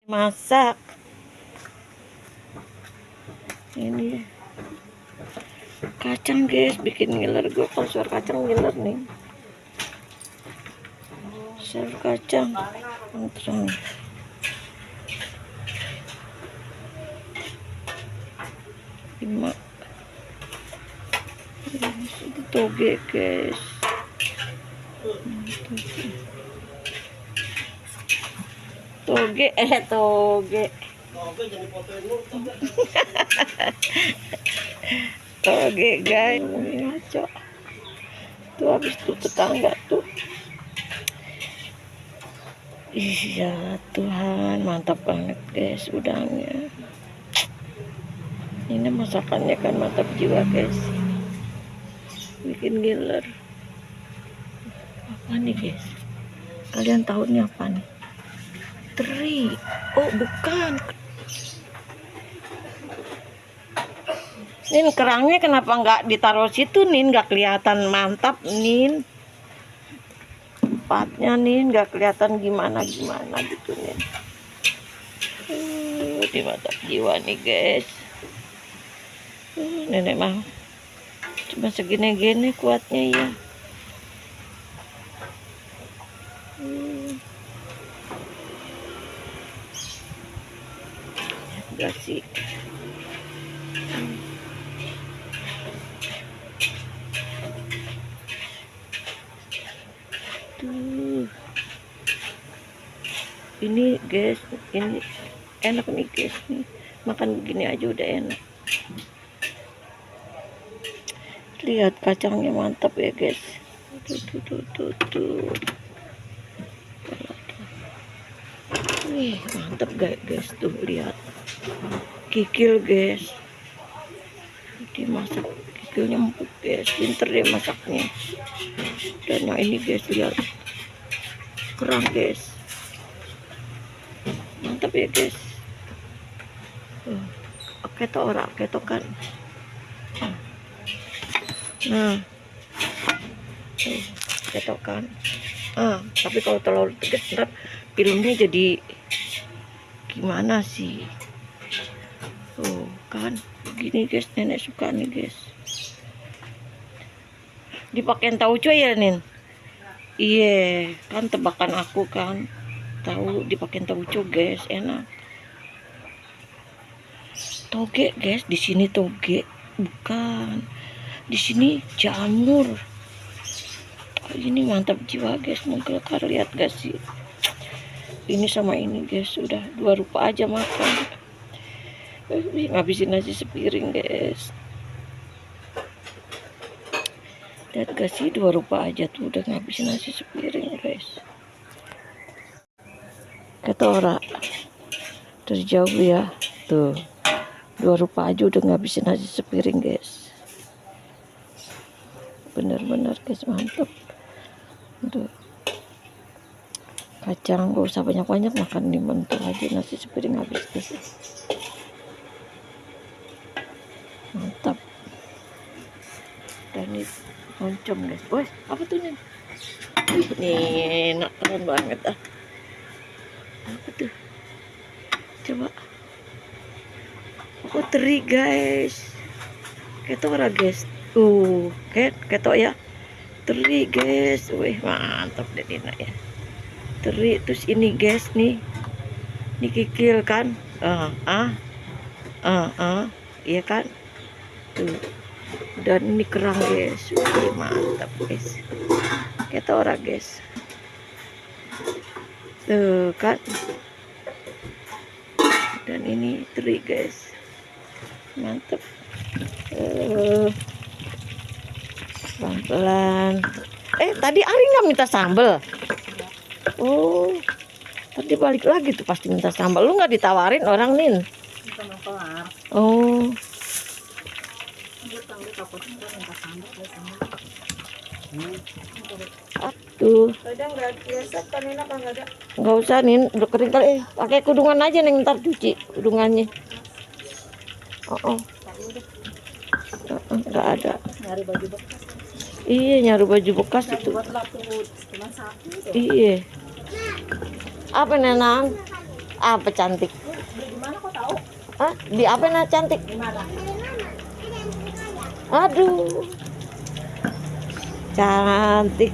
Masak ini kacang guys, bikin ngiler gue kalau suara kacang ngiler nih. Sayur kacang terang lima ini toge guys, toge toge guys, ngaco tuh. Habis tuh tetangga tuh, iya Tuhan, mantap banget guys udangnya. Ini masakannya kan mantap jiwa guys, bikin giler. Apa nih guys, kalian tahu nih apa nih? Teri. Oh bukan, Nin, kerangnya kenapa nggak ditaruh situ Nin? Nggak kelihatan mantap Nin, tempatnya Nin nggak kelihatan gimana gitu Nin. Di mantap jiwa nih guys. Nenek mah cuma segini-gini kuatnya ya. Enggak sih. Tuh. Ini guys, ini enak nih guys nih. Makan begini aja udah enak. Lihat kacangnya mantap ya guys. Tuh. Wih, mantap guys tuh, lihat. Kikil guys. Dimasak kikilnya empuk guys, pinter deh masaknya. Dan yang ini guys, lihat. Kerang guys. Mantap ya guys. Oke toh ora, ketokan. Nah, ketokan. Tapi kalau terlalu tegas ntar filmnya jadi gimana sih? Kan begini guys, nenek suka nih guys. Dipakein tauco ya Nin? Iya, kan tebakan aku kan. Tahu dipakein tauco guys, enak. Toge guys, di sini toge, bukan. Di sini jamur. Ini mantap jiwa guys, menggelakar, lihat gak sih? Ini sama ini guys, udah 2 rupa aja makan. Ngabisin nasi sepiring guys. Lihat gak sih, 2 rupa aja tuh udah ngabisin nasi sepiring guys. Kata orang dari jauh ya, tuh 2 rupa aja udah ngabisin nasi sepiring guys. Bener-bener guys, mantap. Tuh kacang gak usah banyak-banyak, makan di mentul aja nasi sepiring habis guys. Mantap. Dan ini oncom guys. Woi, apa tuh nih? Ini enak keren banget ah. Apa tuh? Coba. Aku teri guys. Ketok ora guys. Ketok ya. Teri guys. Wih, mantap deh Dina ya. Teri, terus ini guys nih. Ini kikil kan? Iya kan? Tuh. Dan ini kerang guys. Wih, mantap guys. Ketok ora guys. Tuh kan. Dan ini teri guys, mantep. Pelan-pelan. Tadi Ari nggak minta sambal. Oh, tadi balik lagi tuh pasti minta sambal. Lu nggak ditawarin orang Nin? Oh. Tuh. Nggak usah Nin, udah kering kali. Pakai kudungan aja nih, ntar cuci kudungannya. Nggak ada. Nyari baju bekas. Iya, nyari baju bekas itu. Iya. Apa Nenang? Apa cantik? Beli di mana kok tahu? Ah, di apa nah cantik? Di mana? Aduh. Cantik.